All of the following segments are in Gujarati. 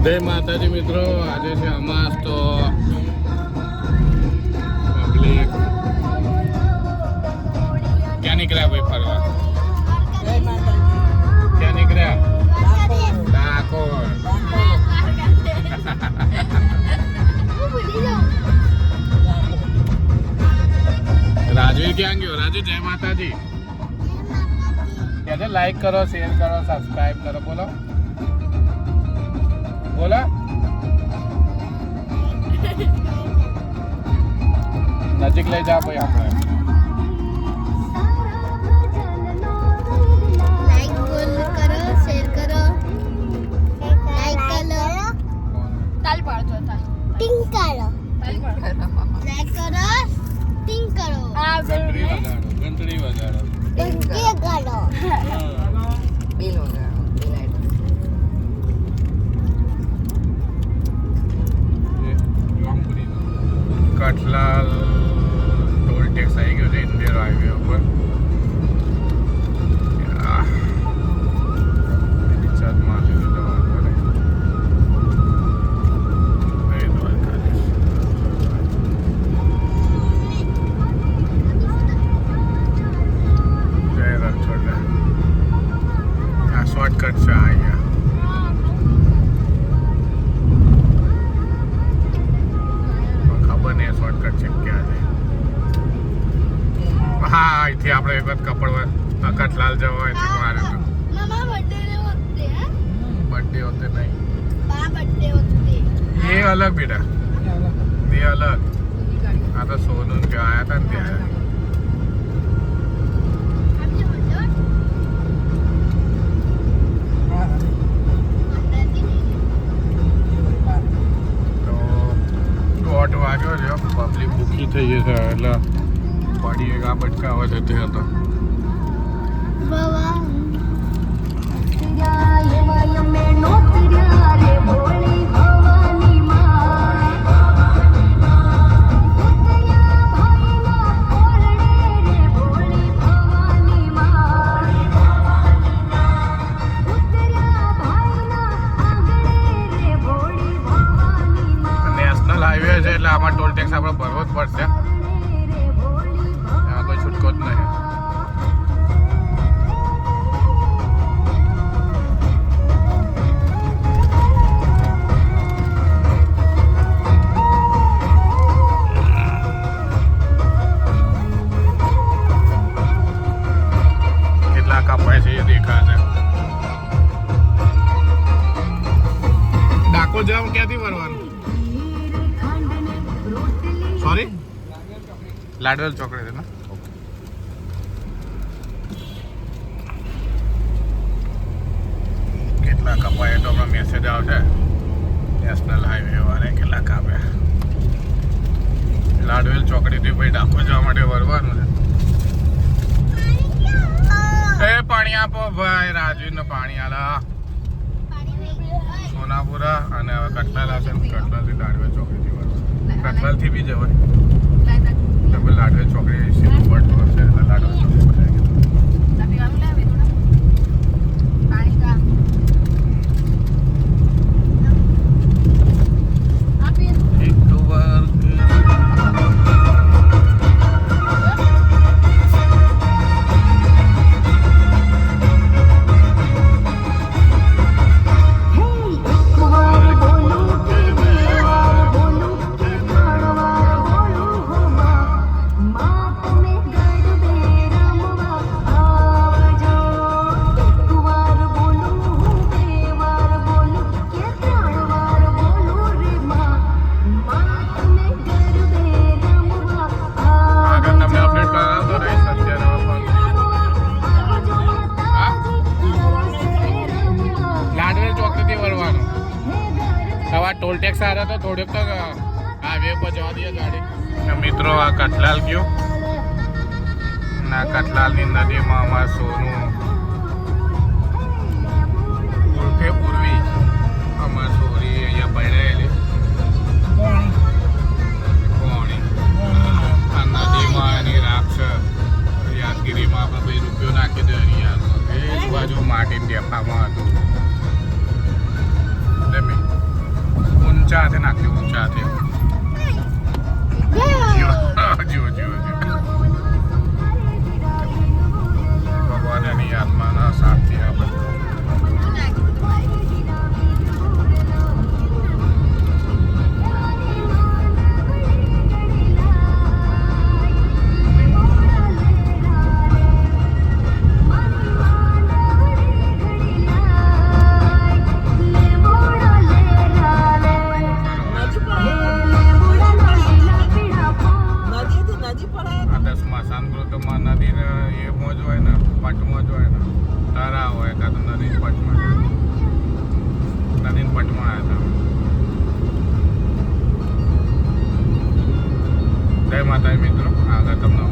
જય માતાજી મિત્રો, આજે છે અમાસ તો પબ્લિક ક્યાં નીકળ્યા ભાઈ ફરવા? ક્યાં નીકળ્યા? ડાકોર. રાજવી ક્યાં ગયો? રાજુ જય માતાજી. ક્યાં લાઈક કરો, શેર કરો, સબસ્ક્રાઇબ કરો. બોલો બોલો. નજીક લઈ જાઓ ભાઈ આપણે. ઘંટડી વગાડો. કઠલાલ ટોલ ટેક્સ આવી ગયો છે ઇન્ડિયન હાઈવે ઉપર. રિચાર્જમાં લીધું જવાનું પડે. જય રણછોડ. આ શોર્ટકટ છે અહીંયા. શોર્ટકટ છે ક્યાં છે? હા, અહીંથી આપણે એક વખત કઠલાલ જવો હોય તો મારે બર્થડે હોતે નહીં. એ અલગ બેટા, એ અલગ. આ તો સોનું કે આયા હતા ને ત્યાં. વાગ્યો છે, પબ્લિક ભૂખી થઈ જશે એટલે પડી એક આ બટકાવા જતે હતો. એટલે આમાં ટોલ ટેક્સ આપણે ભરવો જ પડશે. એમાં કોઈ છૂટકો જ નહીં. કેટલા કપાય છે એ દેખાશે. ડાકોર જવા ક્યાંથી ભરવાનું? સોરી, લાડવેલ ચોકડી છે ને? કેટલા કપાય તો હમણાં મેસેજ આવશે નેશનલ હાઈવે વાળે કેટલા કાપ્યા. લાડવેલ ચોકડીથી ભાઈ ડાકોર જવા માટે વરવાનું છે. એ પાણી આપો ભાઈ, રાજવીને પાણી આલા. સોનાપુરા અને હવે કઠલાલ આવશે ને, કઠલાલથી લાડવેલ ચોકડીથી વરવાનું. કઠલાલથી બી જવાય. તમે લાડવેલ ચોકડી સીધું પડતું હશે એટલે લાડવેલ ચોકડી પર આવી ગયું. ટોલ ટેક્સ આ તો થોડુંક તો હાઈવે પર જવા દઈએ ગાડી. મિત્રો આ કઠલાલ ગયો ના, કઠલાલની નદીમાં અમારે સોનું ઉર્ફે પૂર્વી અમારે સોરી અહીંયા પડેલી કોણી આ નદીમાં એની રાક્ષ યાદગીરીમાં આપણે ભાઈ રૂપિયો નાખી દે. અહીંયા એ બાજુ માટી ડેફામાં હતું. ઊંચા હાથે નાખજો, ઊંચા હાથે. જીવો જીવો જીવો. ભગવાન એની આત્માના સાથી આ બધું. જય માતાજી મિત્રો, આગળ તમને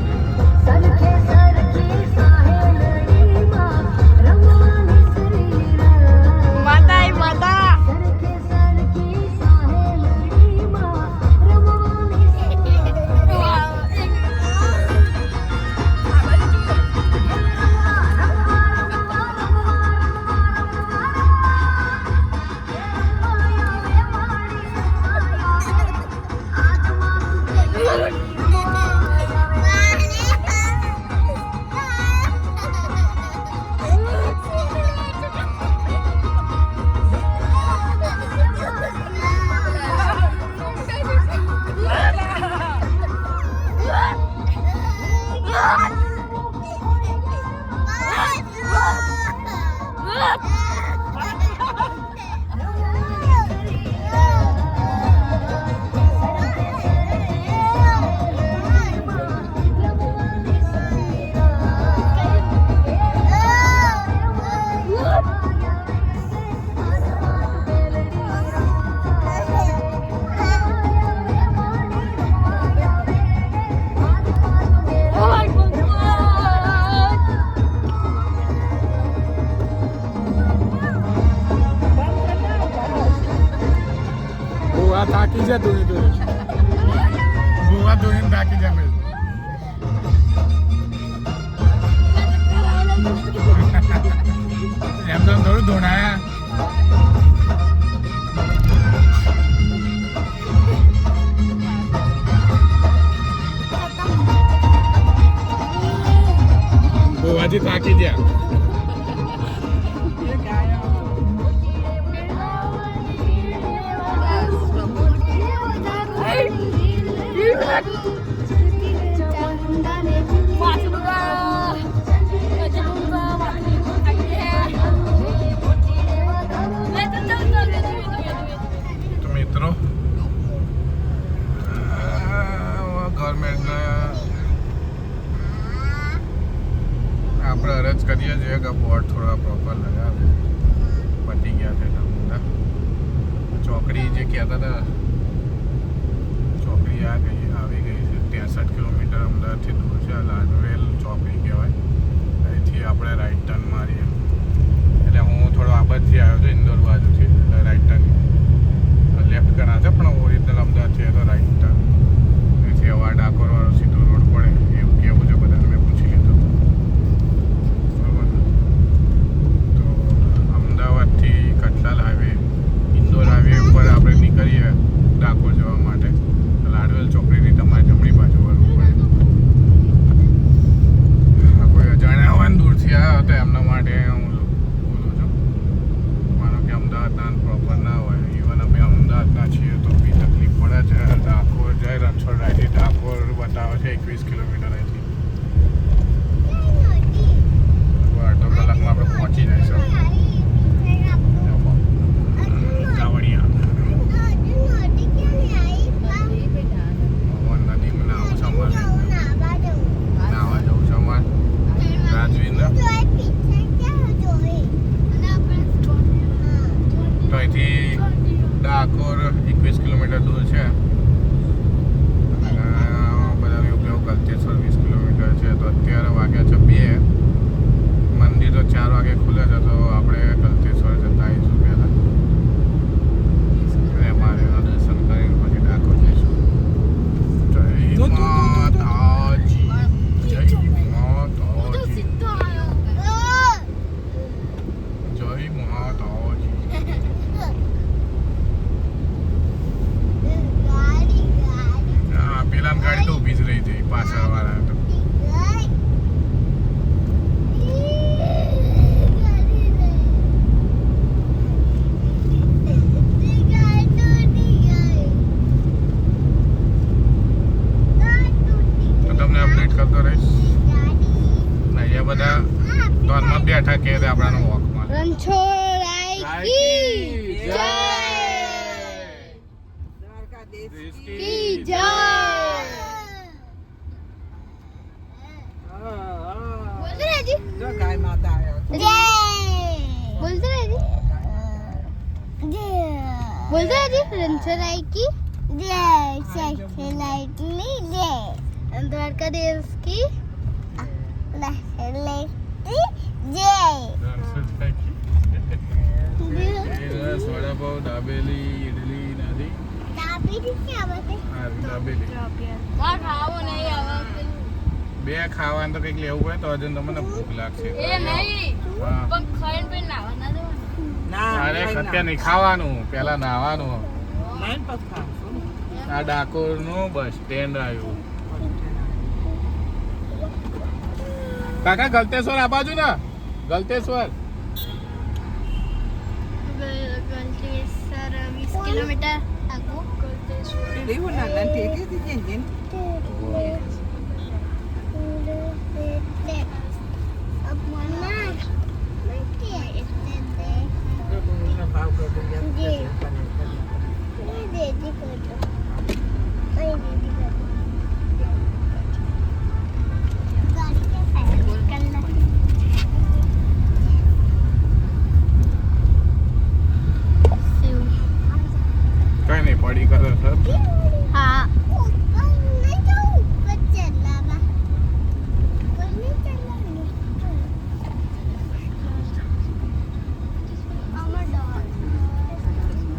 થાકી જાય ધોઈ ગોવા ધોઈને થાકી જાય એમ તો થોડું ધોણાયા ગોવાથી થાકી ગયા. તો મિત્રો ગવર્મેન્ટને આપણે અરજ કરીએ છીએ કે બોર્ડ થોડા પ્રોપર લગાવે. પતી ગયા છે બધા. ચોકડી જે કહેતા હતા ચોકડી આવી ગઈ છે. 63 કિલોમીટર અમદાવાદથી દૂર છે. લાડવેલ ચોકડી કહેવાય. અહીંથી આપણે રાઈટ ટર્ન મારીએ. એટલે હું થોડો આબાદથી આવ્યો છું ઇન્દોર બાજુથી. એટલે રાઈટ ટર્ન લેફ્ટ ગણા છે પણ ઓરિજિનલ અમદાવાદથી તો રાઈટ ટર્ન. અહીંથી હવા ડાકોરવાળો સીધો રોડ પડે એવું કેવું છે બધાને મેં પૂછી લીધું. બરાબર. તો અમદાવાદથી કટલાલ હાઈવે ઇન્દોર હાઈવે ઉપર આપણે નીકળીએ ડાકોર જવા માટે. લાડવેલ ચોકડીની તમારે જમણી બાજુ વળવું પડે. કોઈ અજાણ્યા હોય ને દૂરથી આવ્યા તો એમના માટે હું બોલું છું. માનો કે અમદાવાદના પ્રોપર ના હોય, ઇવન અમે અમદાવાદના છીએ તો બી તકલીફ પડે છે. ડાકોર જાય રણછોડરાયથી ડાકોર બતાવે છે 21 કિલોમીટર અહીંથી. અડધો કલાકમાં આપણે પહોંચી જઈશું ગાવડિયા. નદીમાં નાવું છે અમારે, નાવા જવું છે અમારે રાજવીને. તો અહીંથી ડાકોર 21 કિલોમીટર દૂર છે. બધા એવું ગલતેશ્વર 20 કિલોમીટર છે. તો અત્યારે વાગ્યા છે 2. મંદિર તો 4 વાગે ખુલે છે. તો આપણે ગલતેશ્વર જતા આવીશું પહેલાં. અમારે દર્શન કરીને પછી ડાકોર જઈશું. જય માતાજી, જય માતાજી, જય માતાજી. રણછોડરાય કી જય, દ્વારકાધીશ કી જય. બોલતો રહેજી. જો ગાય માતા આવ્યો છે. જય. બોલતો રહેજી. બોલતો રહેજી. રણછોડરાય કી જય, રણછોડરાય કી જય, દ્વારકાધીશ કી જય. વડાપાવ, દાબેલી, ઈડલી નથી. દાબેલી ખાવો નહીં હવે. બે ખાવાનું તો કંઈક લેવું હોય તો હજુ તમને ભૂખ લાગશે. એ નહીં હા. પણ ખાઈને પછી નાવા ના દેવાનું. ના અરે અત્યારે નહીં ખાવાનું, પેલા નાવાનું. લાઈન પર ખાશું. આ ડાકોરનું બસ સ્ટેન્ડ આવ્યું. કાકા ગલતેશ્વર આ બાજુ ને, ગલતેશ્વર. ગલતેશ્વર 20 કિલોમીટર આગળ ગલતેશ્વર. એવું ના ના ટેકે દીજે ને. ભાવ કરો કઈ નહીં પડી કરે સર. હા.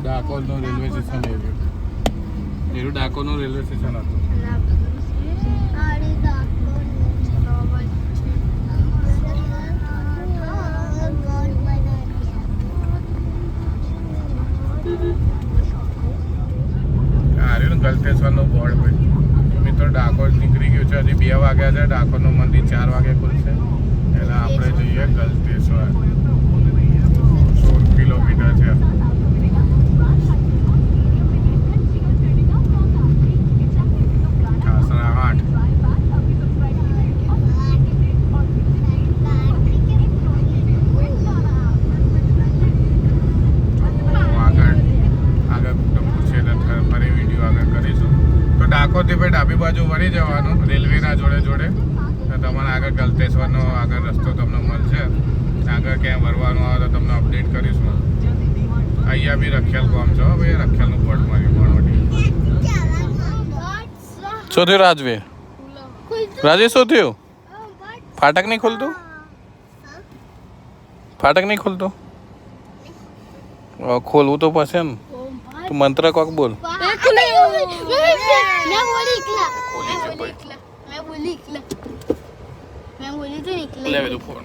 ડાકોરનું રેલવે સ્ટેશન આવ્યું. એનું ડાકોરનું રેલવે સ્ટેશન હતું. આર્યું ગલતેશ્વરનું બોર્ડ ભાઈ. મિત્રો ડાકોર નીકળી ગયું છે. હજી 2 વાગ્યા છે. ડાકોરનું મંદિર 4 વાગે ખુલશે. એટલે આપણે જઈએ ગલતેશ્વર. 16 કિલોમીટર છે. આશરા 8. ફરી વિડીયો આગળ કરીશું. તો ડાકોરથી ભાઈ ડાબી બાજુ વળી જવાનું રેલવેના જોડે જોડે. તો તમારે આગળ ગલતેશ્વરનો આગળ રસ્તો તમને મળશે. આગળ ક્યાંય વળવાનું આવે તો તમને અપડેટ કરીશું. અહીંયા બી રખિયાલ ગામ છે ભાઈ. રખિયાલનું બોર્ડ માર્યું ભણવટી. શું થયું રાજવીર? રાજે શું થયું? ફાટક નહીં ખુલતું? ફાટક નહીં ખુલતું? ખોલવું તો પડશે ને. તું મંત્ર કોક બોલ. मैं बोली तो निकले. લે બધું ફોન.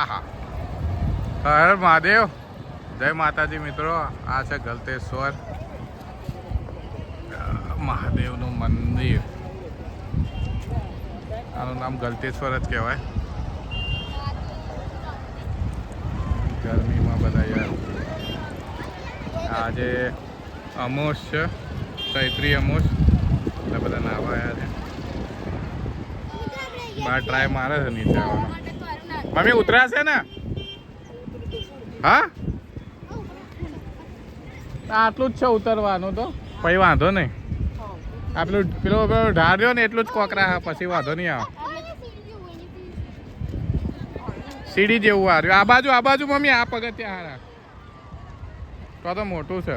આહા હર મહાદેવ. જય માતાજી મિત્રો. આ છે ગલતેશ્વર મહાદેવનું મંદિર. આનું નામ ગલતેશ્વર જ કહેવાય. ગરમીમાં બધા યાર આજે અમોસ છે, ચૈત્રી અમોસ, એટલે બધા નાવા આવ્યા છે. બાર ટ્રાય મારે છે નીચે આવવાનો. મમ્મી ઉતરાશે ને? હા આટલું જ છે ઉતરવાનું તો પછી વાંધો નહીં. આટલું પેલો ઢાળ્યો ને એટલું જ કોકરા હા, પછી વાંધો નહીં આવે. સીડી જેવું આવ્યું આ બાજુ મમ્મી. આ પગથિયાં હારા તો મોટું છે.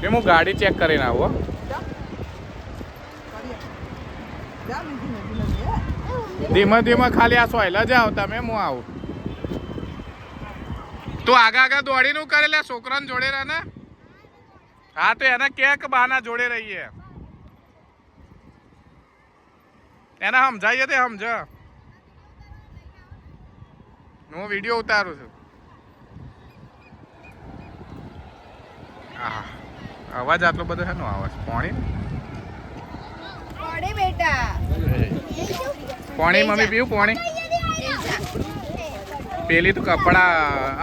કે હું ગાડી ચેક કરીને આવું. ધીમે ધીમે ખાલી આ સોયલા જાવ તમે, હું આવું. તું આગા દોડીનું કરે લે, છોકરાને જોડે રહે ને. હા તો એને કે બહાના જોડે રહીએ, એને સમજાઈએ તે સમજ. હું વિડીયો ઉતારું છું. હા અવાજ આટલો બધો છે નો અવાજ. પાણી પાણી મમ્મી પીવું પાણી. પેલી તો કપડા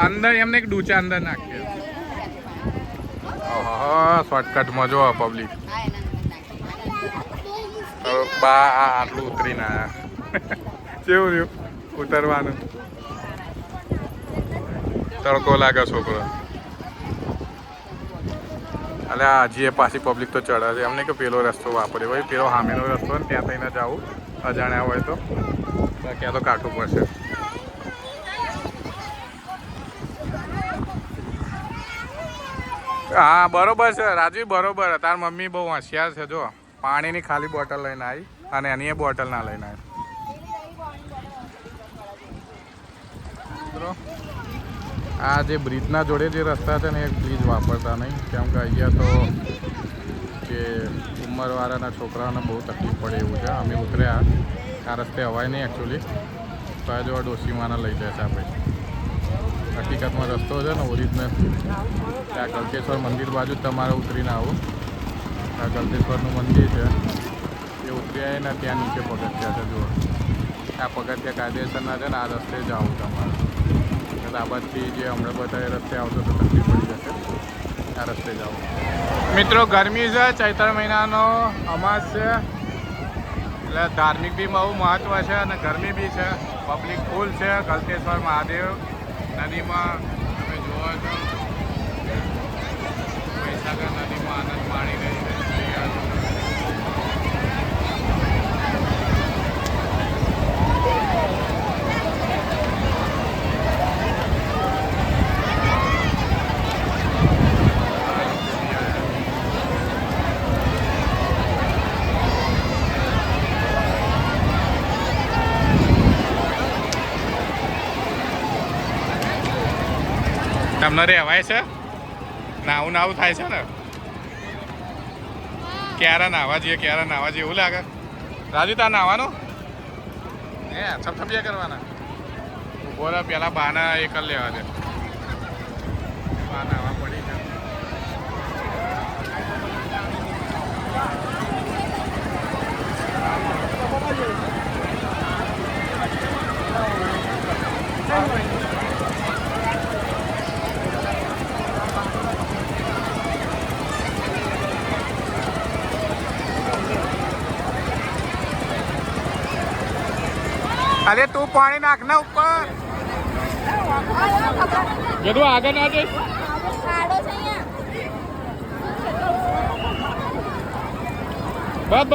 અંદર એમને એક ડૂચા અંદર નાખીએ. શોર્ટકટમાં જો પબ્લિક બા આટલું ઉતરીને આવ્યા. કેવું રહ્યું ઉતરવાનું? તડકો લાગે છોકરો. એટલે હજી એ પાછી પબ્લિક તો ચડે છે. એમને કે પેલો રસ્તો વાપરે ભાઈ, પેલો સામેનો રસ્તો ને ત્યાં થઈને જવું અજાણ્યા હોય તો. ત્યાં તો કાઢવું પડશે. હા બરોબર છે રાજવી, બરોબર. તાર મમ્મી બહુ હોશિયાર છે. જો પાણીની ખાલી બોટલ લઈને આવી અને એની એ બોટલ ના લઈને આવી. આ જે બ્રિજના જોડે જે રસ્તા છે ને એ બ્રિજ વાપરતા નહીં, કેમ કે અહીંયા તો જે ઉંમરવાળાના છોકરાઓને બહુ તકલીફ પડે એવું છે. અમે ઉતર્યા આ રસ્તે અવાય નહીં એકચ્યુઅલી, તો આ જો ડોસીમાને લઈ જશે આપણે. હકીકતમાં રસ્તો છે ને ઓરિજિનલ ત્યાં ગલતેશ્વર મંદિર બાજુ તમારે ઉતરીને આવું. આ ગલતેશ્વરનું મંદિર છે એ ઉતરી આવે ને ત્યાં નીચે પગથિયા છે. જુઓ આ પગથિયા કાયદેસરના છે ને આ રસ્તે જ આવું તમારે. એટલે આ બાજુથી જે હમણાં બધા રસ્તે આવતો તો તકલીફ પડી જશે. આ રસ્તે જ આવું. મિત્રો ગરમી છે, ચૈત્ર મહિનાનો અમાસ છે એટલે ધાર્મિક બી બહુ મહત્ત્વ છે અને ગરમી બી છે. પબ્લિક ફૂલ છે. ગલતેશ્વર મહાદેવ નદીમાં તમે જુઓ છો મહીસાગર નદીમાં આનંદ માણી રહી છે. તમને રહેવાય છે? નાવું થાય છે ને? ક્યારે નાવા જઈએ એવું લાગે. રાજુ તાર નાવાનું હે? છપછપિયા કરવાના. ઉભો રહે પેલા બાના એ કરી લેવા દે. બા નાવા પડી છે. અરે તું પાણી નાખ ને ઉપર. કીધું આગળ ના જઈશ. બસ.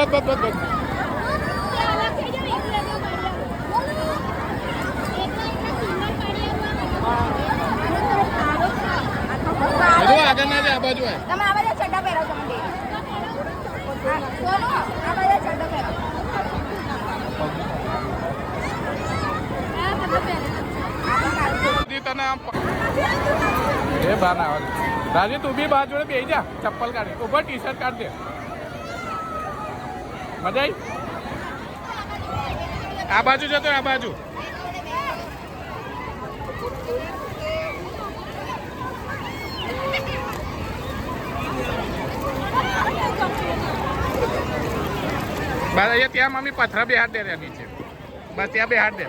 આગળ ના જાય આ બાજુ. તમે આ બાજુ ચડ્ડા પહેરો છો મને. સોનો આ બાજુ ચડ્ડા પહેરો. તને એ બહાર ના આવે રાજી તું બી બહાર જોડે બેસી જા ચપ્પલ કાઢી ઉપર ટી શર્ટ કાઢ દે મજા આવી આ બાજુ જતો આ બાજુ બસ અહીંયા ત્યાં મમ્મી પથરા બે હાથ દે રહ્યા નીચે બસ ત્યાં બે હાથ દે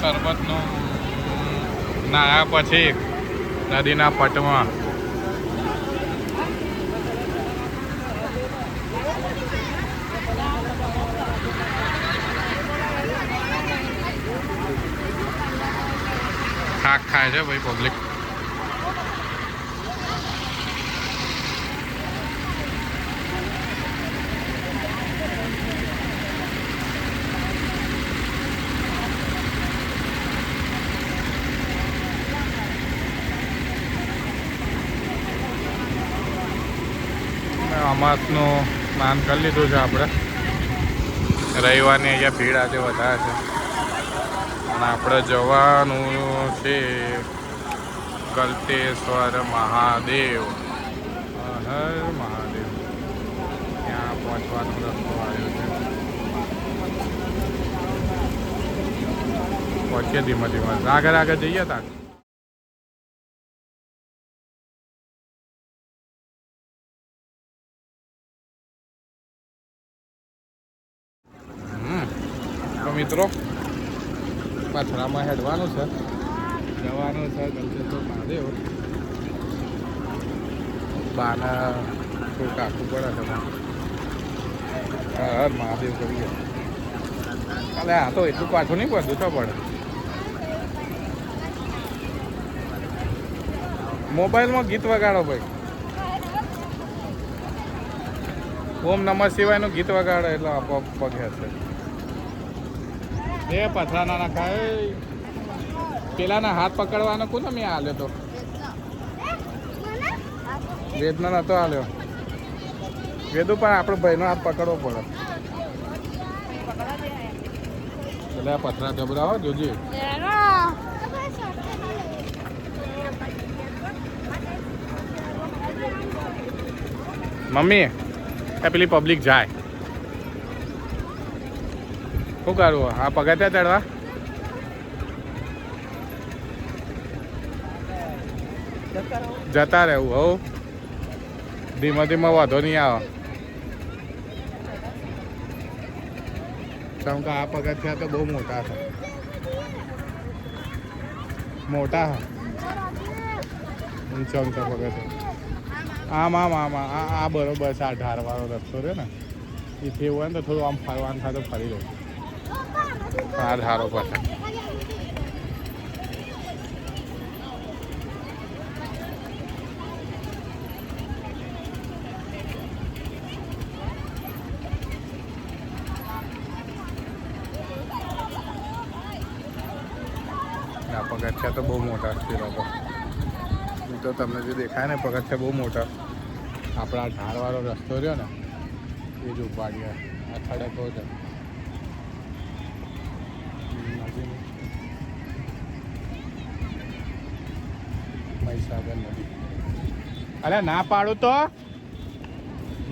શરબતનું નાયા પછી નદીના પટમાં શાક ખાય છે ભાઈ પબ્લિક અમાસનું સ્નાન કરી લીધું છે આપણે રવિવારની અહીંયા ભીડ આજે વધારે છે અને આપણે જવાનું છે ગલતેશ્વર મહાદેવ હર મહાદેવ ત્યાં પહોંચવાનો રસ્તો આવ્યો છે પહોંચીએ ધીમે ધીમે આગળ આગળ જઈએ ત્યાં મિત્રો પથરામાં હેડવાનું છે જવાનું છે ગલતેશ્વર મહાદેવ બાના થોડું કાઢવું પડે છે હર મહાદેવ કરીએ અરે આ તો એટલું પાછું નહીં પડતું તો પડે મોબાઈલમાં ગીત વગાડો ભાઈ ઓમ નમઃ શિવાયનું ગીત વગાડો એટલે આપોઆપ પગે છે એ પથરા ના ખાય પેલાના હાથ પકડવાનો કોને મેં હાલ્યો તો વેદનો નતો હાલ્યો વેદુ પણ આપણો ભાઈનો હાથ પકડવો પડે એટલે પથરા જબરાવો જોજી મમ્મી એ પેલી પબ્લિક જાય શું કરવું આ પગથિયા ચડવા જતા રહેવું હો ધીમે ધીમે વાંધો નહીં આવે કેમ કે આ પગથિયા તો બહુ મોટા છે મોટા ઊંચા ઊંચા પગથિયા આમ આમ આમ આ બરોબર છે આ ઢારવાળો રસ્તો છે ને એથી એવું હોય ને તો થોડું આમ ફરવાનું થાય તો ફરી જાય આ ધારો પાછા પગથિયા તો બહુ મોટા છે લોકો. તો તમને જે દેખાય ને પગથિયા બહુ મોટા. આપણા ઢાળવાળો રસ્તો રહ્યો ને એ જ ઉપાડ્યા. આ ખડકો છે મહીસાગર નદી. અરે ના પાડું તો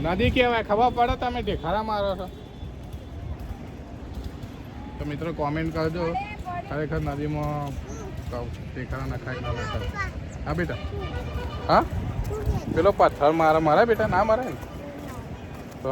નદી કહેવાય, ખબર પડે તમે ઢેખારા મારો છો તો મિત્રો કોમેન્ટ કરજો ખરેખર નદીમાં ઢેખારા નખાય ના નખાય. હા બેટા, હા પેલો પથ્થર મારે બેટા ના મારે ને તો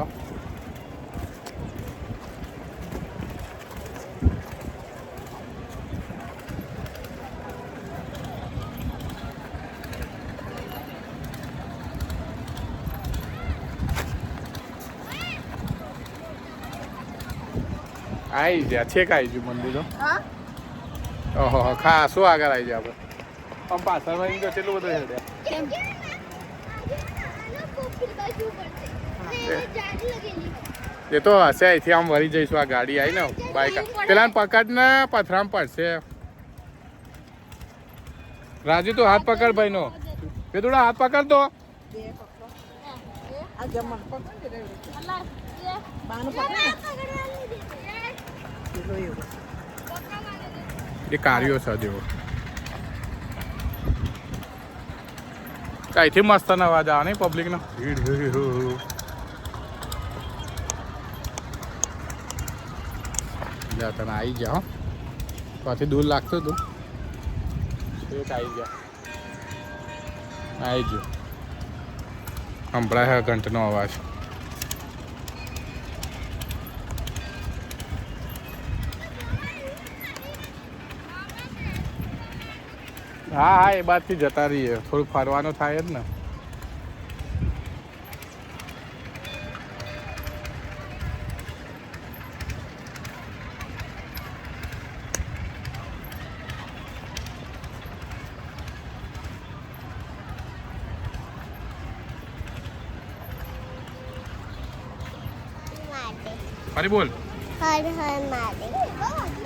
આવી ગયા છેક આવી ગયું મંદિર. ઓહો ખા શું આગળ આવી ગયા આપણે આમ પાછળ વળી ગયો કેટલું બધું હેડ્યા. એ તો હશે અહીંથી આમ વળી જઈશું. આ ગાડી આવી ને બાઈક પેલા પકડ ને પથરામ પડશે. રાજુ તું હાથ પકડ ભાઈ નો પેલું હાથ પકડ દો. આ જમણ પકડ ને બાનું પકડ એ કાર્યો છે જેવો કઈથી મસ્ત અવાજ આવે નહીં પબ્લિક નો. જા તને આવી ગયા પછી દૂર લાગતું હતું એક આવી ગયા આવી ગયો. સંભળાય ઘંટનો અવાજ. હા હા એ બાદથી જતા રહીએ. થોડુંક ફરવાનું થાય જ ને. ફરી બોલ. હર હર મહાદેવ.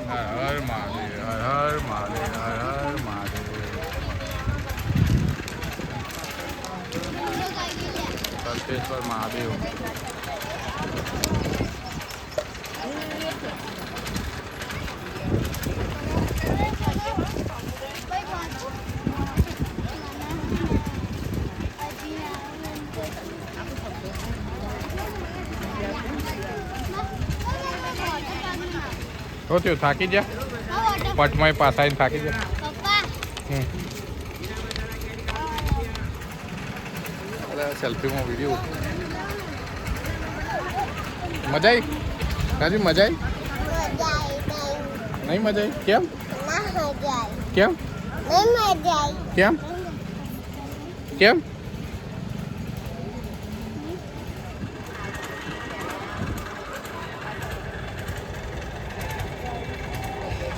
હર હર મહાદેવ, હર હર મહાદેવ, હર હર મહાદેવ. કલ્પેશ્વર મહાદેવ. શું થયું થાકી ગયા પટમાં પાછા આવીને થાકી ગયા. સેલ્ફીમાં વિડીયો મજા આવી રાજુ મજા આવી નહીં મજા આવી કેમ કેમ કેમ કેમ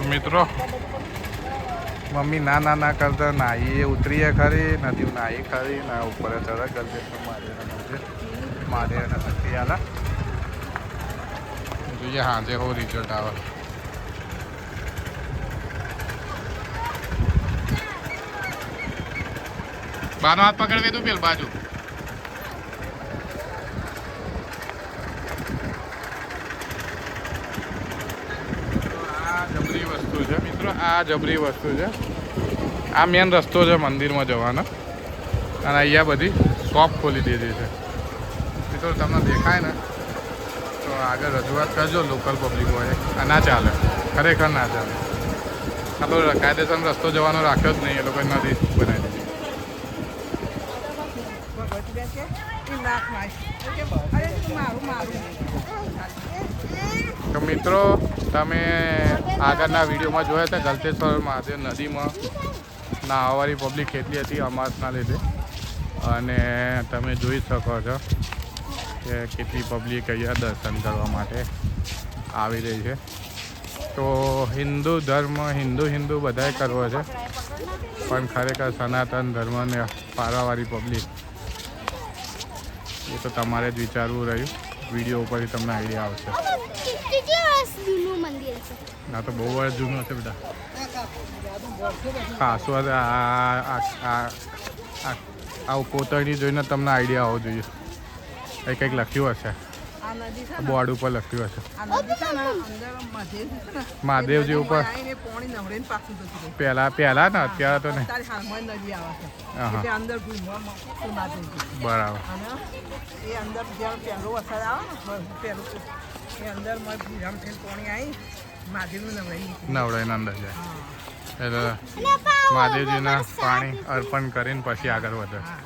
મિત્રો મમ્મી ના કરતા નાહીએ ઉતરીએ ખરી નદી નાહી ખરી ના ઉપર ચડે ગલબેશ્વર મહાદેવના શક્તિ આલા જોઈએ હાજે હો રિઝલ્ટ આવે. બાનો હાથ પકડવે તું પેલ બાજુ. જબરી વસ્તુ છે મિત્રો, આ જબરી વસ્તુ છે. આ મેન રસ્તો છે મંદિરમાં જવાનો અને અહીંયા બધી શોપ ખોલી દીધી છે મિત્રો. તમને દેખાય ને તો આગળ રજૂઆત કરજો લોકલ પબ્લિક હોય. આ ના ચાલે, ખરેખર ના ચાલે. આ તો કાયદેસર રસ્તો જવાનો રાખ્યો જ નહીં. એ લોકોએ નથી બનાવી દીધી. તો મિત્રો તમે આગળના વિડીયોમાં જોયા હતા ગલતેશ્વર મહાદેવ નદીમાં નાહવાવાળી પબ્લિક કેટલી હતી અમાસના લીધે. અને તમે જોઈ શકો છો કે કેટલી પબ્લિક અહીંયા દર્શન કરવા માટે આવી રહી છે. તો હિન્દુ ધર્મ હિન્દુ બધાએ કરવો છે પણ ખરેખર સનાતન ધર્મને પાળવાવાળી પબ્લિક એ તો તમારે જ વિચારવું રહ્યું. વિડીયો ઉપરથી તમને આઈડિયા આવશે. કેટલા વર્ષ જૂનું મંદિર છે? ના તો બહુ વર્ષ જૂનું છે બેટા. ખાસું આવું કોતરણી જોઈને તમને આઈડિયા હોવો જોઈએ. એ કંઈક લખ્યું હશે, આ નદી છે ને, બોર્ડ ઉપર લખ્યું હશે. આ નદી છે ને, અંદર મહાદેવ છે ને, મહાદેવજી ઉપર આવીને પોણી નવડીને પાછું જતું રહે. પહેલા ને અત્યારે તો નહીં. અત્યારે હાલમાં નદી આવે છે. હા. એટલે અંદર ભૂલમાં મહાદેવજી. બરાબર. અને એ અંદર જ્યારે પહેલો વરસાદ આવે ને, પહેલું એ અંદર ભૂરામ થઈને પોણી આવી મહાદેવનું નવડાવી નવડાઈને અંદર જાય હા એટલે મહાદેવજીના પાણી અર્પણ કરીને પછી આગળ વધે. હા.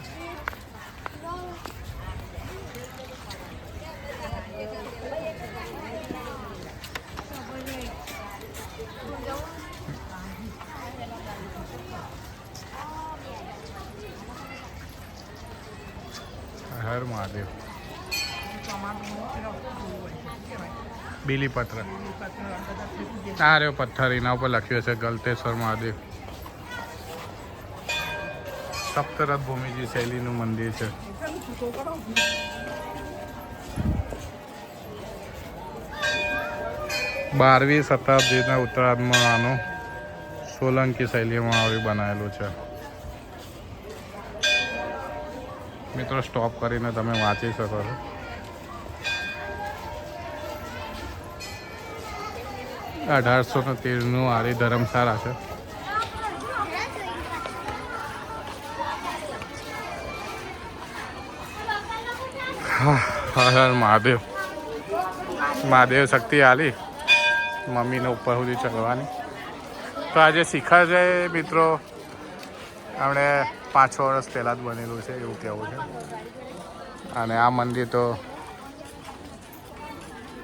હર મહાદેવ. બીલીપત્ર. આ રહ્યો પથ્થર, એના ઉપર લખ્યું છે ગલતેશ્વર મહાદેવ. સપ્તરથ ભૂમિજી શૈલીનું મંદિર છે. બારમી શતાબ્દીના ઉત્તરાર્ધમાં આનું સોલંકી શૈલીમાં આવી બનાવેલું છે. મિત્રો સ્ટોપ કરીને તમે વાંચી શકો છો. $1813 આરી ધર્મશાળા છે. હર મહાદેવ. મહાદેવ શક્તિ આલી મમ્મીને ઉપર સુધી ચડવાની. તો આજે શિખર છે મિત્રો, આપણે 5-6 વર્ષ પહેલાં જ બનેલું છે એવું કહેવું છે. અને આ મંદિર તો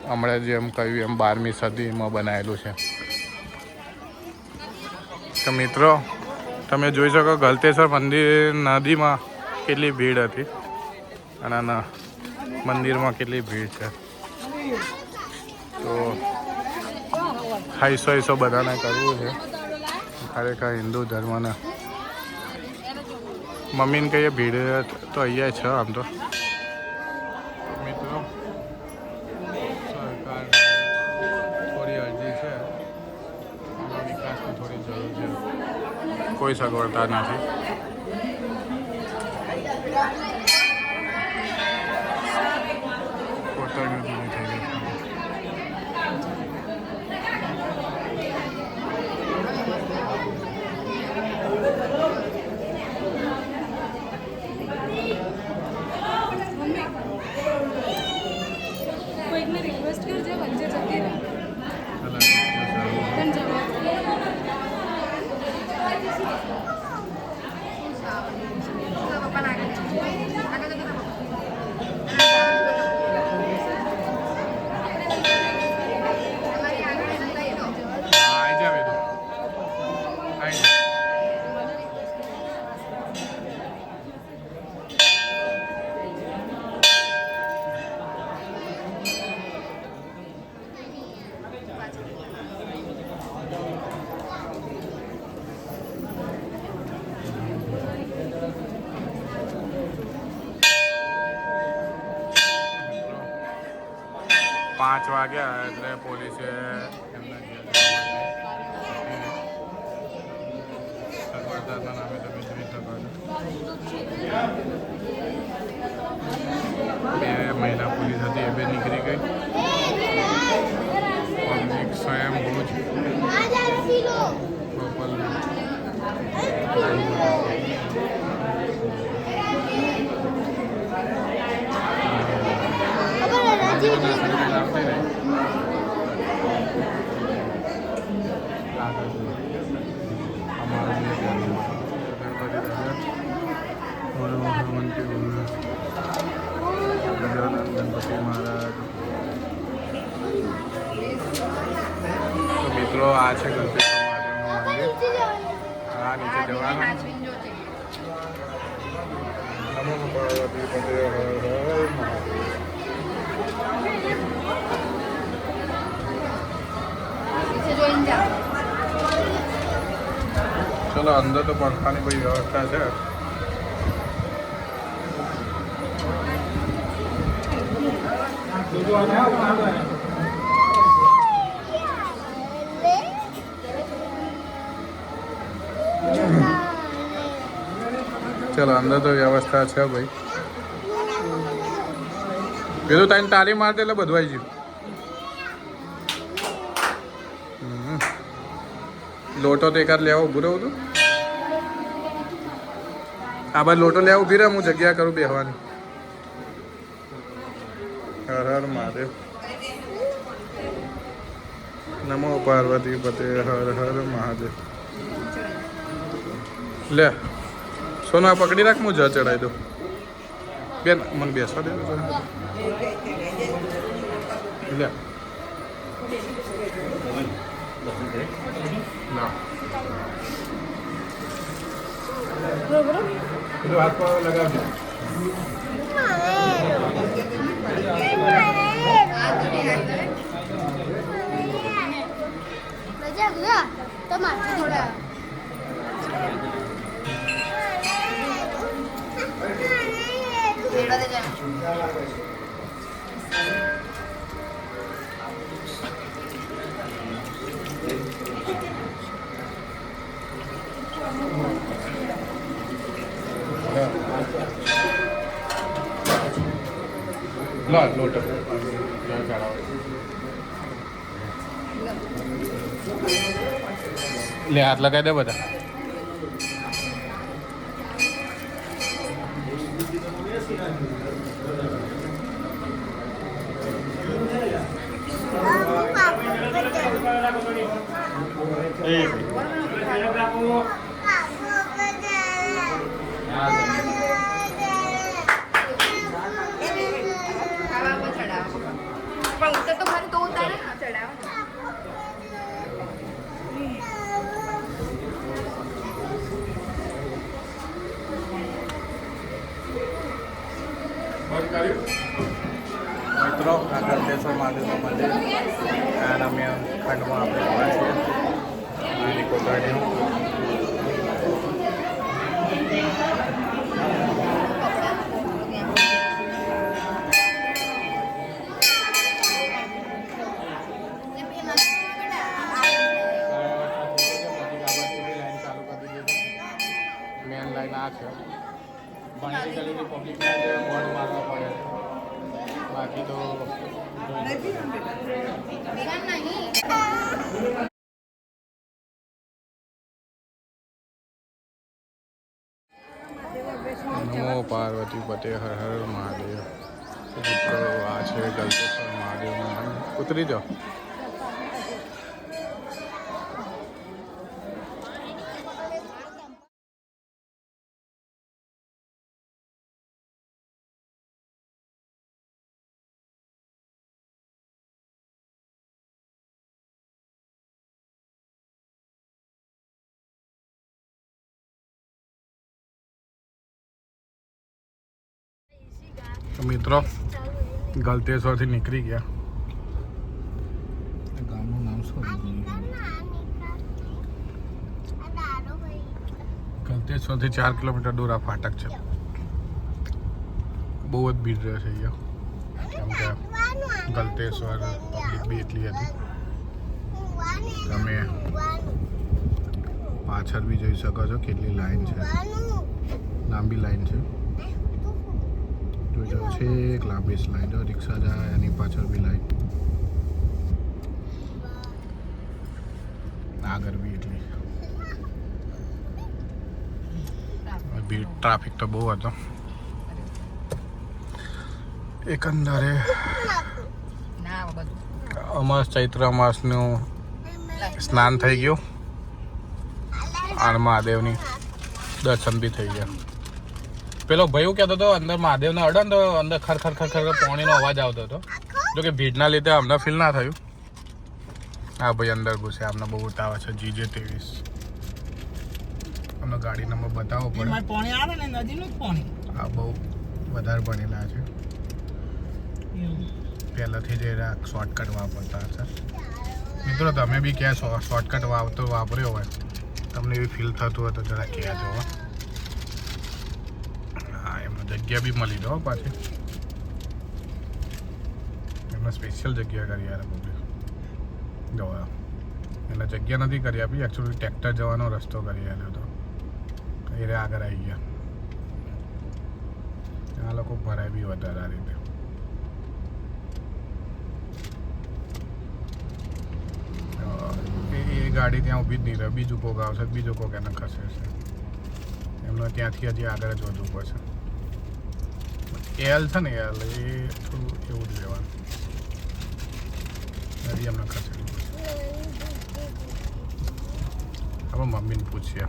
હમણાં જેમ કહ્યું એમ 12મી સદીમાં બનાવેલું છે. તો મિત્રો તમે જોઈ શકો ગલતેશ્વર મંદિર નદીમાં કેટલી ભીડ હતી અને મંદિરમાં કેટલી ભીડ છે. તો હાઈસો બધાને કરવું છે. ખરેખર હિન્દુ ધર્મના મમ્મીને કહીએ ભીડ તો અહીંયા છે આમ તો. મિત્રો સરકાર થોડી અરજી છે, વિકાસની થોડી જરૂર છે, કોઈ સગવડતા નથી. કોતરણી પૂરી થઈ ગઈ. કોઈકને રિક્વેસ્ટ કરજે વચ્ચે જતી રહે પણ જવા આવી જાવ એ તો આવી જાવ. પાંચ વાગ્યા એટલે પોલીસે એમના ઘેર જવા માટે સગવડતાના નામે તમે જોઈ શકો છો. 2 મહિલા પોલીસ હતી એ બે નીકળી ગઈ. પબ્લિક સ્વયં ભુજ ગણપતિ મહારાજ. તો મિત્રો આ છે ગણપતિ મહાદેવનું મંદિર. આ નીચે જવાનું. નમો પાર્વતી પતે હર હર મહાદેવ. ચલો અંદર તો પંખાની બધી વ્યવસ્થા છે. ચલો અંદર તો વ્યવસ્થા છે ભાઈ. પેલું તારી તારી મારતે એટલે બધું આવી ગયું. લોટો તો એકાદ લેવા ઊભું રહું તું. આ બાદ લોટો લેવા ઊભી રહે, હું જગ્યા કરું બેહવાની. હર હર મહાદેવ. નમો પાર્વતી પતે હર હર મહાદેવ. લે સોનું આ પકડી રાખ, હું જ ચડાવી દઉં. બેન મને બેસવા દે. લે ના પેલું હાથ પર લગાવજો. લોટ લે હાથ લગાવી દે બધા. મિત્રો આ ગળતેશ્વર મહાદેવનું મંદિર અને અમે ખંડમાં આપણે ઉભા છીએ. નાની કોતરણીઓ મેન લાઈન આ છે. ભણેલી ગયેલી પબ્લિકને બોર્ડ મારવા પડે, બાકી તો નમો પાર્વતી પતે હર હર મહાદેવ. મિત્રો આ છે ગળતેશ્વર મહાદેવનું મંદિર. ઉતરી જાઓ. મિત્રો ગળતેશ્વરથી નીકળી ગયા. ગામનું નામ શું? ગળતેશ્વરથી 4 કિલોમીટર દૂર આ ફાટક છે. બહુ જ ભીડ રહે છે અહીંયા, કેમ કે ગળતેશ્વર પબ્લિક બી એટલી હતી. તમે પાછળ બી જોઈ શકો છો કેટલી લાઈન છે, લાંબી લાઈન છે. જોઈ છે એક લાંબી લાઈન, રિક્ષા જાય એની પાછળ બી લાઈન, આગળ બી એટલી ભીડ. ટ્રાફિક તો બહુ હતો. એકંદરે અમાસ ચૈત્ર માસનું સ્નાન થઈ ગયું અને મહાદેવની દર્શન બી થઈ ગયા. પેલો ભાઈ એવું કહેતો હતો અંદર મહાદેવને અડે ને તો અંદર ખર ખર ખર ખર પાણીનો અવાજ આવતો હતો. જો કે ભીડના લીધે અમને ફીલ ના થયું. હા ભાઈ અંદર ઘૂસે, અમને બહુ ઉતાવળ છે. GJ23 અમને ગાડી નંબર બતાવવો પડે. પાણી આવે ને નદીનું જ પાણી. આ બહુ વધારે ભણેલા છે, પહેલાંથી જ એ શોર્ટકટ વાપરતા હશે. મિત્રો તમે બી ક્યાં શોર્ટકટ વાપર્યો હોય, તમને એવી ફીલ થતું હોય તો જરા કહેજો. હા એમાં જગ્યા બી મળી દો પાછી. એમને સ્પેશિયલ જગ્યા કરી યાર પબ્લિક જવા. એને જગ્યા નથી કરી આપી, એકચ્યુઅલી ટ્રેક્ટર જવાનો રસ્તો કરી આપ્યો હતો. એ આગળ આવી ગયા. આ લોકો ભરાય બી વધારે આ રીતે. એ ગાડી ત્યાં ઊભી જ નહીં રહે, બીજું કોક આવશે, બીજું કોક એને ખસેડશે. એમને ત્યાંથી હજી આગળ જ વધવું પડશે. એલ છે ને એલ, એ થોડું એવું જ રહેવાનું. હજી એમને ખસેડવું પડશે. હવે મમ્મીને પૂછીએ.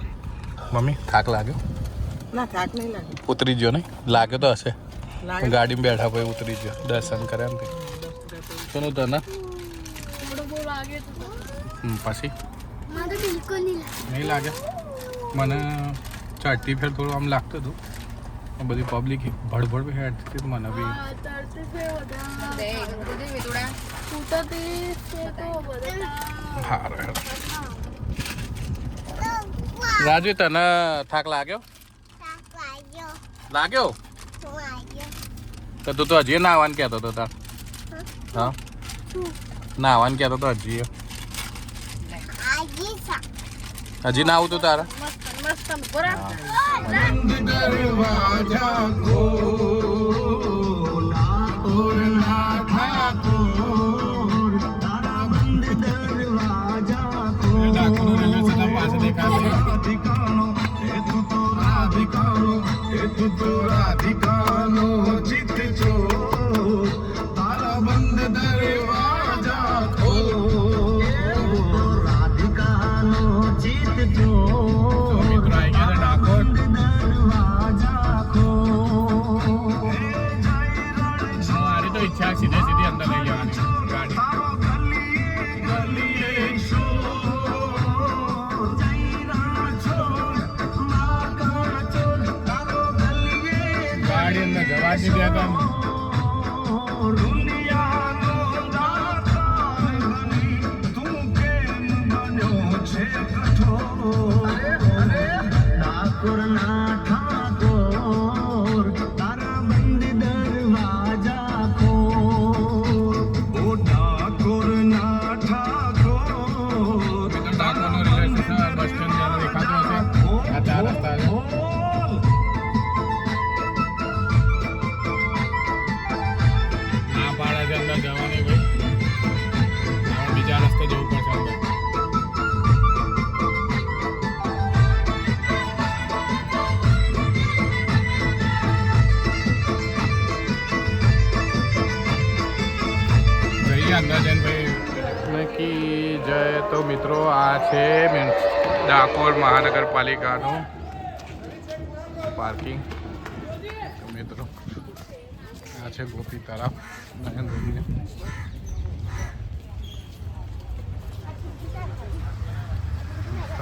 મમ્મી થાક લાગ્યો? ના થાક નહીં લાગે. ઉતરી ગયો નહીં? લાગ્યો તો હશે. લાગે ગાડીમાં બેઠા પછી ઉતરી ગયો, દર્શન કર્યા ને શું તને થોડું બહુ લાગે તો પછી મને બિલકુલ નહીં લાગે. નહીં લાગે. મને ચડતી ફેર થોડું આમ લાગતું હતું. બધી પબ્લિક ભડભડ બી હેડ હતી મને બી. તરતી છે બધા તૂટતી છે તો બધા સારું. રાજુ તને થાક લાગ્યો? લાગ્યો તો તું તો હજી નાવાનું કહેતો હતો તાર. હા નાવાનું કહેતો તો હજી હજી ના આવું તું તારે? મસ્ત બરાબર ઈચ્છા સીધે સીધી અંદર લઈ જવાની ગાડી. ગાડી અંદર જવા દીધા હતા. બીજા રસ્તે જવું પડશે અંદર. જઈએ અંદર જઈને ભાઈ કી જય. તો મિત્રો આ છે ડાકોર મહાનગરપાલિકાનું પાર્કિંગ. તો મિત્રો આ છે ગોપી તળાવ.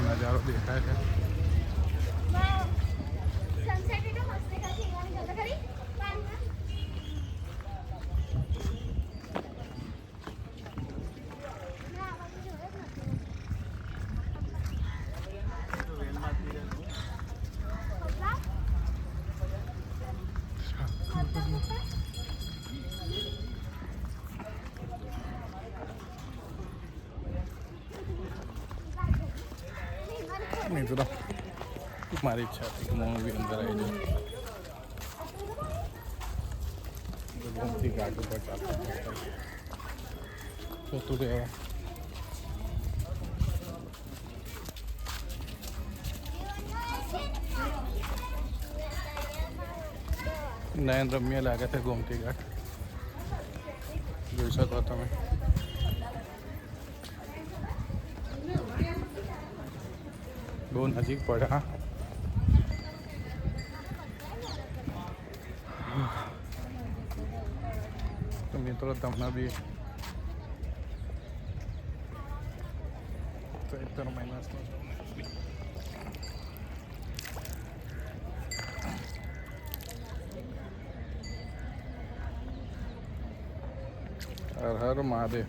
નજારો દેખાય છે. મિત્રો મારી ઈચ્છા હતી કે હું બી અંદર આવી જાઉં. ગોમતી ઘાટ ઉપર ચાલતું રહેવા. નયન રમ્ય લાગે છે ગોમતી ઘાટ. જોઈ શકો તમે. બહુ નજીક પડે. હા તો મિત્રો તમને બી ચૈત્ર મહિનાનો હર હર મહાદેવ.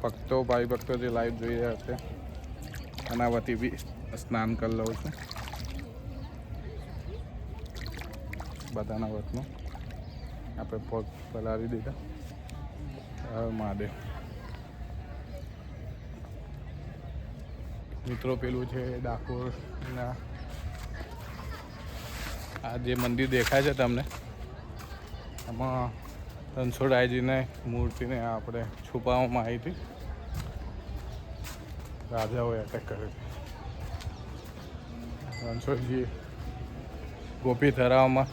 ભક્તો ભાઈ ભક્તો જે લાઈવ જોઈ રહ્યા છે એના વતી બી સ્નાન કરી લઉં છું બધાના વતનું. આપણે પગ પલાળી દીધા. હર મહાદેવ. મિત્રો પેલું છે ડાકોરના આ જે મંદિર દેખાય છે તમને એમાં રણછોડરાયજીને મૂર્તિને આપણે છુપાવવામાં આવી હતી. રાજાઓએ એટેક કર્યો હતો. રણછોડજી ગોપી તળાવમાં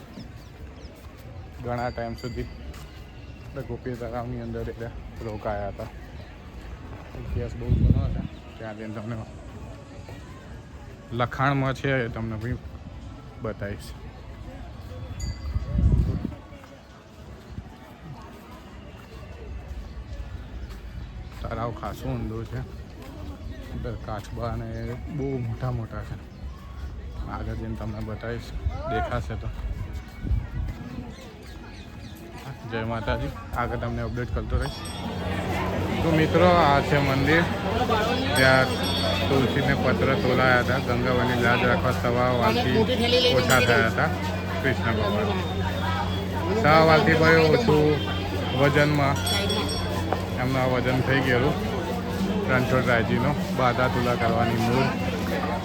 ઘણા ટાઈમ સુધી ગોપી તળાવની અંદર એટલે રોકાયા હતા. ઇતિહાસ બહુ જૂનો છે. ત્યાં જઈને તમને લખાણમાં છે એ તમને બી બતાવીશ. તળાવ ખાસું ઊંડું છે. અંદર કાચબા ને બહુ મોટા મોટા છે. આગળ જઈને તમને બતાવીશ, દેખાશે તો. જય માતાજી. આગળ તમને અપડેટ કરતો રહીશ. તો મિત્રો, આ છે મંદિર. ત્યાં તુલસીને પત્ર તોલાયા હતા. ગંગાવાની લાજ રાખવા સવા વાલથી ઓછા થયા હતા કૃષ્ણ ભગવાન. સવા વાલથી ભાઈ ઓછું વજનમાં એમનું આ વજન થઈ ગયેલું. રણછોડરાયજીનો બાધા તુલા કરવાની મૂળ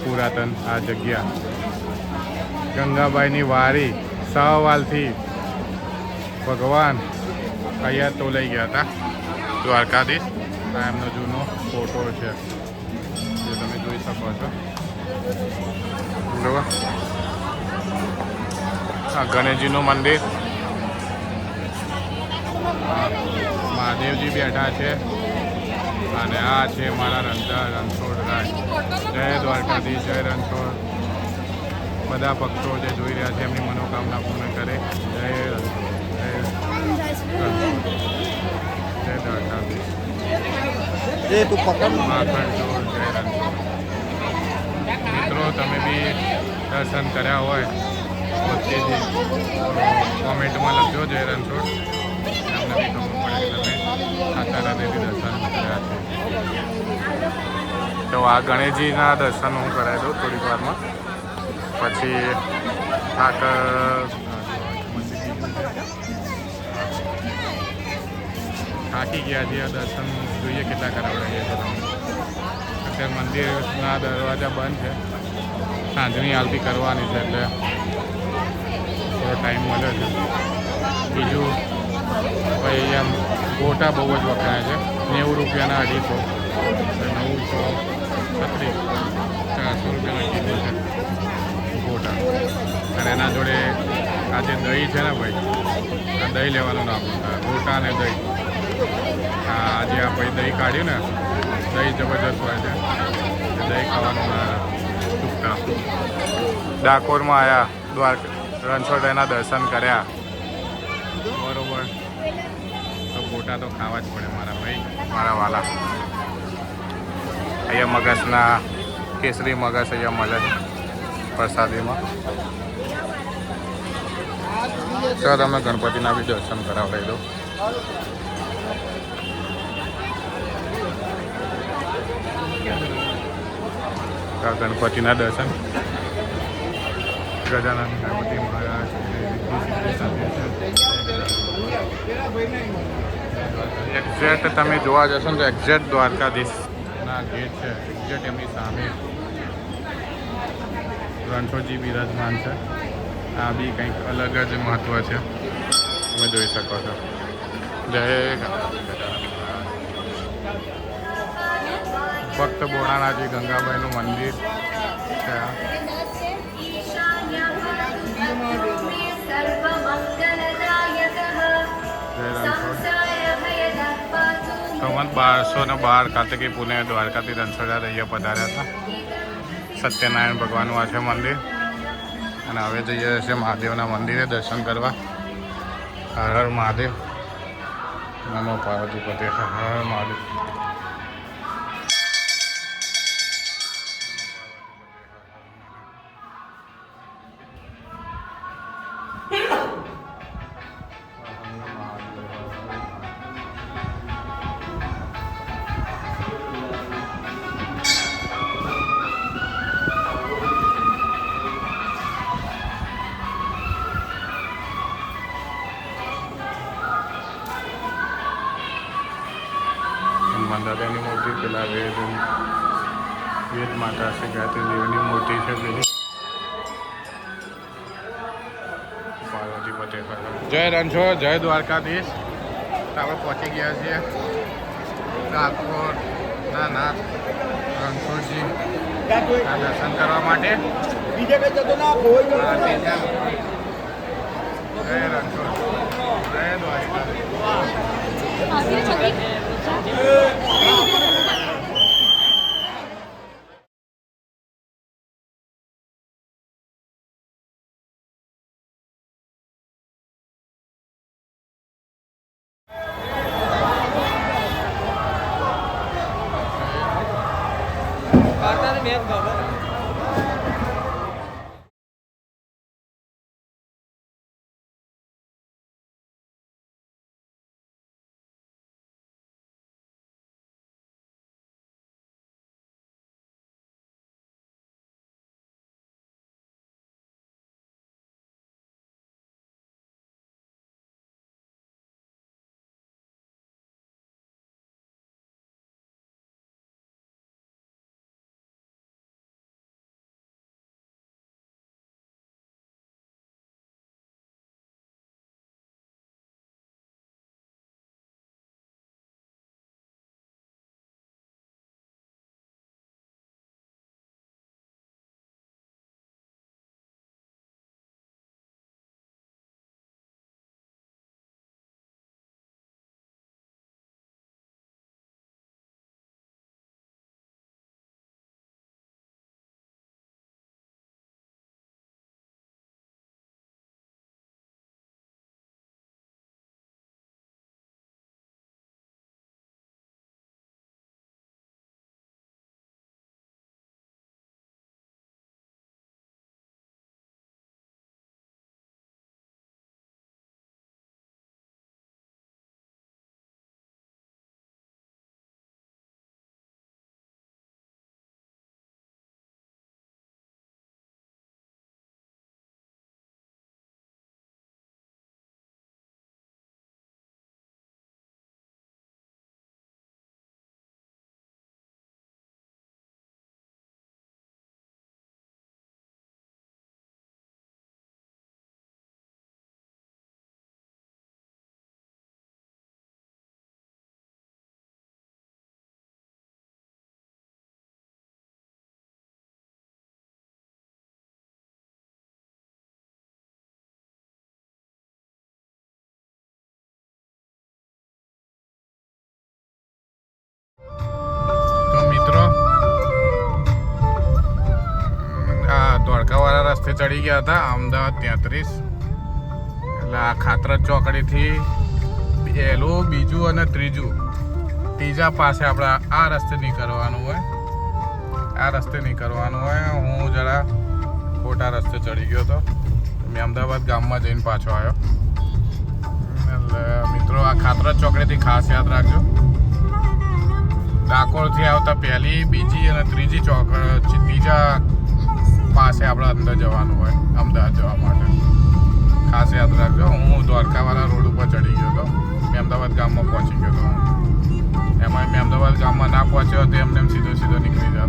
પુરાતન આ જગ્યા. ગંગાબાઈની વારી સવા વાલથી ભગવાન અહીંયા તોલાઈ ગયા હતા. દ્વારકાધીશ. આ એમનો જૂનો ફોટો છે, જે તમે જોઈ શકો છો. બરાબર. આ ગણેશજીનું મંદિર. મહાદેવજી બેઠા છે. અને આ છે મારા રણછોડરાય. જય દ્વારકાધીશ, જય રણછોડ. બધા ભક્તો જે જોઈ રહ્યા છે એમની મનોકામના પૂર્ણ કરે. જય દ્વારકાધીશ. મિત્રો, તમે બી દર્શન કર્યા હોય વચ્ચેથી કોમેન્ટમાં લખજો જય રણછોડ. તમને બી ખબર પડે કે તમે સાચા હૃદયથી દર્શન કર્યા છે. તો આ ગણેશજીના દર્શન હું કરાવી દઉં થોડીક વારમાં. પછી થાકી ગયા છીએ. દર્શન જોઈએ કેટલા કરાવડાવીએ છીએ તમે. અત્યારે મંદિરના દરવાજા બંધ છે. સાંજની આરતી કરવાની છે એટલે થોડો ટાઈમ મળે છે. બીજું ભાઈ એમ ગોટા બહુ જ વપરાય છે. 90 રૂપિયાના 250, 936, 400 રૂપિયાના કિલો છે ગોટા. અને એના જોડે આ જે દહીં છે ને ભાઈ, આ દહીં લેવાનું ના ભૂલતા. ગોટા અને દહીં. આજે આ ભાઈ દહીં કાઢ્યું ને, દહીં જબરજસ્ત હોય છે. દહીં ખાવાનું ના ચૂકતા. ડાકોરમાં આવ્યા, રણછોડરાયના દર્શન કર્યા. બરોબર. તો ગોટા તો ખાવા જ પડે મારા ભાઈ, મારા વાલા. અહીંયા મગજના કેસરી મગજ અહીંયા મળે છે પ્રસાદીમાં. ચાલો તમે ગણપતિના બી દર્શન કરાવી દો. ગણપતિના દર્શન. ગજાનંદ ગણપતિ મહારાજ એક્ઝેક્ટ તમે જોવા જશો ને તો એક્ઝેક્ટ દ્વારકાધીશના ગેટ છે. એક્ઝેક્ટ એમની સામે રણછોડજી બિરાજમાન છે. આ બી કંઈક અલગ જ મહત્ત્વ છે, તમે જોઈ શકો છો. જય ભક્ત બોડાણાજી ગંગાબાઈનું મંદિર છે. સંવત 1212 કાર્તિકી પુણે દ્વારકાથી રણછોડરાય અહીંયા પધાર્યા હતા. સત્યનારાયણ ભગવાનનું આ છે મંદિર. અને હવે જઈએ છીએ મહાદેવના મંદિરે દર્શન કરવા. હર હર મહાદેવ. નમો પાર્વતી પતે. હર હર મહાદેવ. દાદાની મૂર્તિ, પેલા વેદ માતા છે ગાયત્રી દેવીની મૂર્તિ છે પેલી. પાર્વતી પતે. જય રણછોડ, જય દ્વારકાધીશ. તો આપણે પહોંચી ગયા છીએ ડાકોરના નાથ રણછોડજી દર્શન કરવા માટે. જય રણછોડ, જય દ્વારકાધીશ. દ્વારકાવાળા રસ્તે ચડી ગયા હતા અમદાવાદ 33. એટલે આ ખાતરજ ચોકડીથી પહેલું, બીજું અને ત્રીજા પાસે આપણે આ રસ્તે નીકળવાનું હોય. હું જરા ખોટા રસ્તે ચડી ગયો હતો. મેં અમદાવાદ ગામમાં જઈને પાછો આવ્યો. એટલે મિત્રો આ ખાતરજ ચોકડીથી ખાસ યાદ રાખજો. ડાકોરથી આવતા પહેલી, બીજી અને ત્રીજા પાસે આપણે અંદર જવાનું હોય અમદાવાદ જવા માટે. ખાસ યાદ રાખજો. હું દ્વારકાવાળા રોડ ઉપર ચડી ગયો હતો. મેં અમદાવાદ ગામમાં પહોંચી ગયો હતો. એમાં મેં અમદાવાદ ગામમાં ના પહોંચ્યો તો એમને સીધો નીકળી જતો.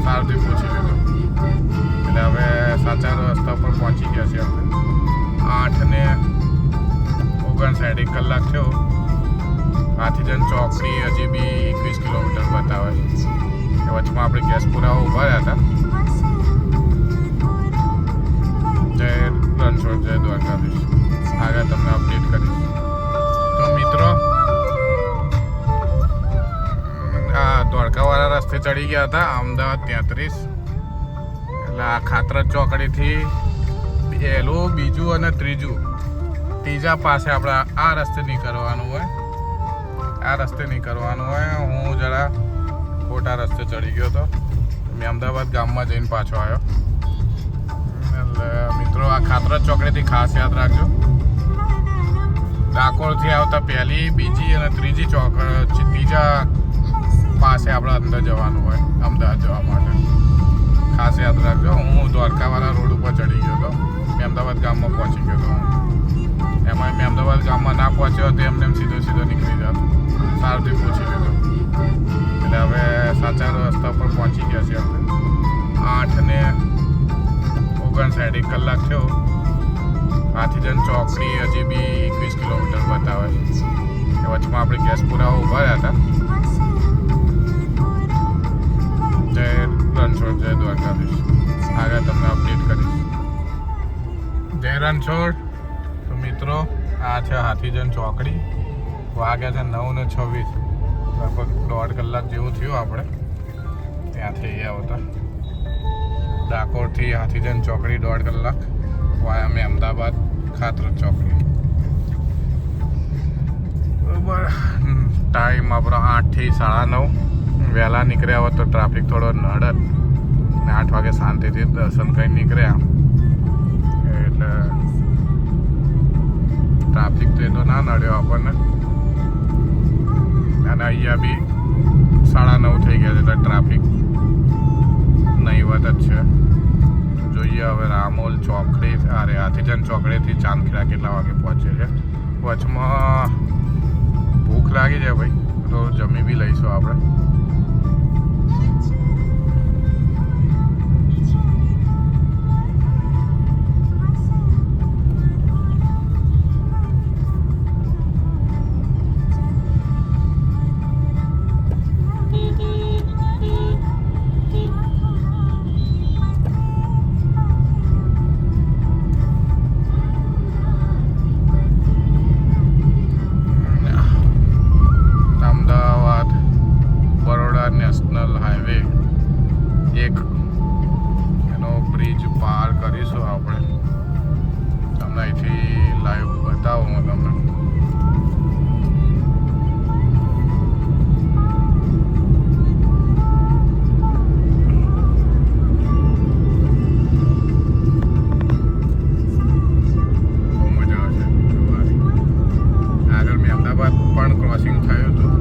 સારથી પહોંચી ગયો. એટલે હવે સાચા રસ્તા પર પહોંચી ગયા છે આપણે. 8:59 કલાક થયો. હાથીજન ચોકડી હજી બી 21 કિલોમીટર બતાવે છે. વચમાં આપણે ગેસ પુરાવા ઊભા રહ્યા હતા. જય રણછોડ, જય દ્વારકાધીશ. આગળ તમને અપડેટ કરીશ. તો મિત્રો આ દ્વારકાવાળા રસ્તે ચડી ગયા હતા અમદાવાદ 33. એટલે આ ખાતરજ ચોકડીથી પહેલું, બીજું અને ત્રીજા પાસે આપણે આ રસ્તે નીકળવાનું હોય. હું જરા ખોટા રસ્તે ચડી ગયો હતો. મેં અમદાવાદ ગામમાં જઈને પાછો આવ્યો. એટલે મિત્રો આ ખાતરજ ચોકડીથી ખાસ યાદ રાખજો. ડાકોરથી આવતા પહેલી, બીજી અને ત્રીજા પાસે આપણે અંદર જવાનું હોય અમદાવાદ જવા માટે. ખાસ યાદ રાખજો. હું દ્વારકાવાળા રોડ ઉપર ચડી ગયો હતો. મેં અમદાવાદ ગામમાં પહોંચી ગયો હતો. એમાં મેં અમદાવાદ ગામમાં ના પહોંચ્યો તો એમને સીધો નીકળી જતો. સારથી પહોંચી ગયો. એટલે હવે સાચા રસ્તા પર પહોંચી ગયા છે આપણે. 8:59 કલાક થયો. હાથીજન ચોકડી હજી બી 21 કિલોમીટર બતાવે છે. વચમાં આપણે ગેસ પુરાવા ઊભા રહ્યા હતા. જય રણછોડ, જય દ્વારકાધીશ. આગળ તમને અપડેટ કરીશ. જય રણછોડ. તો મિત્રો, આ છે હાથીજન ચોકડી. વાગ્યા છે 9:26. લગભગ 1.5 કલાક જેવું થયું આપણે ત્યાંથી આવતા. ડાકોરથી હાથીજન ચોકડી 1.5 કલાક. વાયા મેં અમદાવાદ ખાતરોદ ચોકડી. બરાબર. ટાઈમ આપણો 8 થી 9:30. વહેલા નીકળ્યા હોત તો ટ્રાફિક થોડો નડત ને 8 વાગે શાંતિથી દર્શન કરી નીકળ્યા એટલે ટ્રાફિક તો એટલો ના નડ્યો આપણને. અને અહીંયા બી 9:30 થઈ ગયા છે એટલે ટ્રાફિક નહીવત જ છે. જોઈએ હવે રામોલ ચોકડી અરે હાથીજન ચોકડીથી ચાંદખેડા કેટલા વાગે પહોંચે છે. વચમાં ભૂખ લાગી જાય ભાઈ તો જમી બી લઈશું આપણે. નેશનલ હાઈવે 1 એનો બ્રિજ પાર કરીશું આપણે. તમને અહીંથી લાઈવ બતાવું હું તમને. બહુ મજા આવશે જોવાની. આગળ મેં અમદાવાદ પણ ક્રોસિંગ થયું હતું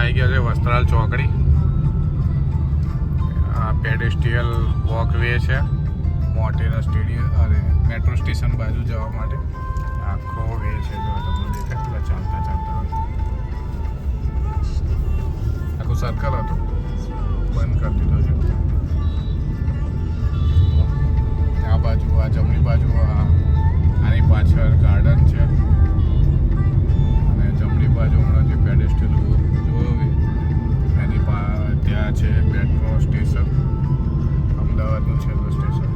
આવી ગયા છે વસ્ત્રાલ ચોકડી. આ પેડેસ્ટ્રીયલ વોકવે છે મોટેરા સ્ટેડિયમ અરે મેટ્રો સ્ટેશન બાજુ જવા માટે. આખો વે છે જો તમને દેખાય ચાલતા ચાલતા આખું સર્કલ હતું બંધ કરી દીધો છે. આ બાજુ આ જમણી બાજુ આની પાછળ ગાર્ડન છે અને જમણી બાજુ હમણાં જે પેડેસ્ટ્રીયલ એની ત્યાં છે મેટ્રો સ્ટેશન. અમદાવાદનું છેલ્લું સ્ટેશન.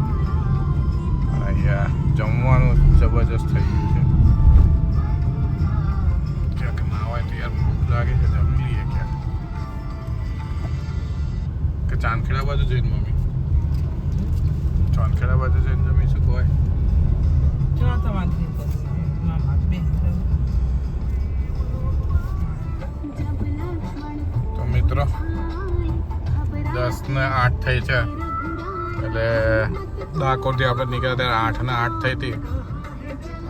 અહીંયા જમવાનું જબરજસ્ત થઈ ગયું છે. ક્યાંક ના હોય તો યાર ભૂખ લાગે છે જમી લઈએ ક્યાંક. કે ચાંદખેડા બાજુ જઈને મમ્મી ચાંદખેડા બાજુ જઈને જમીશું તો હોય. તો મિત્રો 10:08 થઈ છે એટલે ડાકોરથી આપણે નીકળ્યા ત્યારે 8:08 થઈ હતી.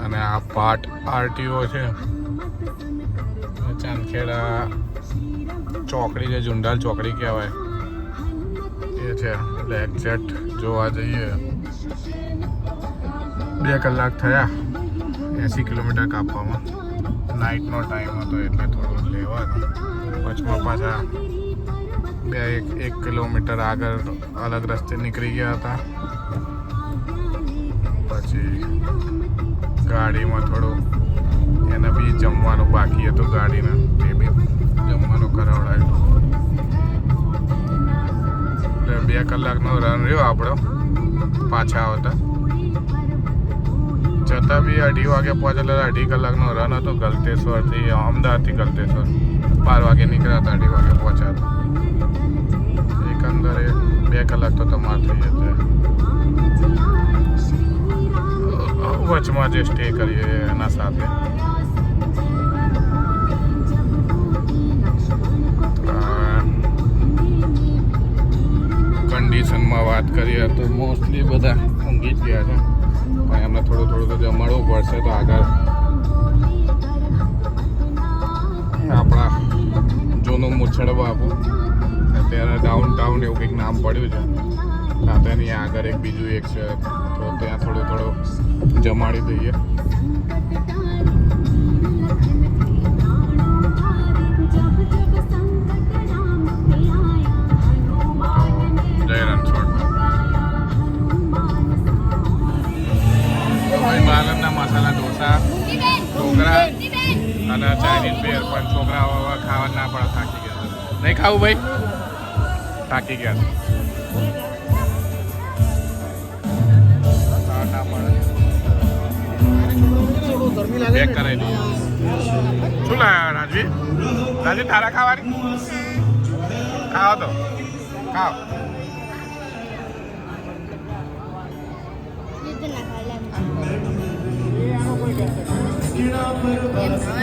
અને આ પાટ આરટીઓ છે ચાંદખેડા ચોકડી જે ઝુંડાલ ચોકડી કહેવાય એ છે. એટલે એક્ઝેક્ટ જોવા જઈએ 2 કલાક થયા 80 કિલોમીટર કાપવામાં. નાઇટનો ટાઈમ હતો એટલે થોડું લેવાનું. વચમાં પાછા 1 કિલોમીટર આગળ અલગ રસ્તે નીકળી ગયા હતા. પછી ગાડીમાં થોડું એને બી જમવાનું બાકી હતું ગાડીને તે બી જમવાનું કરાવડાયું. એટલે 2 કલાકનો રન રહ્યો આપણો પાછા આવતા. જતાં બી 2:30 વાગે પહોંચેલા. 2.5 કલાકનો રન હતો ગલતેશ્વરથી અમદાવાદથી ગલતેશ્વર. 12 વાગે નીકળ્યા હતા 2:30 વાગે પહોંચ્યા હતા. એકંદરે 2 કલાક તો તમારે થઈ જશે. વચમાં જે સ્ટે કરીએ એના સાથે કન્ડિશનમાં વાત કરીએ તો મોસ્ટલી બધા ઊંઘી જ ગયા છે. પણ એમને થોડું થોડું તો જમાડવું પડશે. તો આગળ આપણા જૂનું મૂછડ બાપુ અત્યારે ડાઉન એવું કંઈક નામ પડ્યું છે હા તેની આગળ એક બીજું એક છે તો ત્યાં થોડો જમાડી દઈએ જય રણછોડ બાલમના મસાલા ઢોસા ઢોકળા અને ચાઇનીઝ બેર પણ છોકરાઓ હવે ખાવા ના પડે થાકી ગયા છે નહીં ખાવું ભાઈ થાકી ગયા છે ના પડે ચેક કરાવી દઈએ શું લાવ્યા રાજવી રાજવી તારા ખાવાની ખાઓ તો ખાઓ યુદ્ધ ના ખાય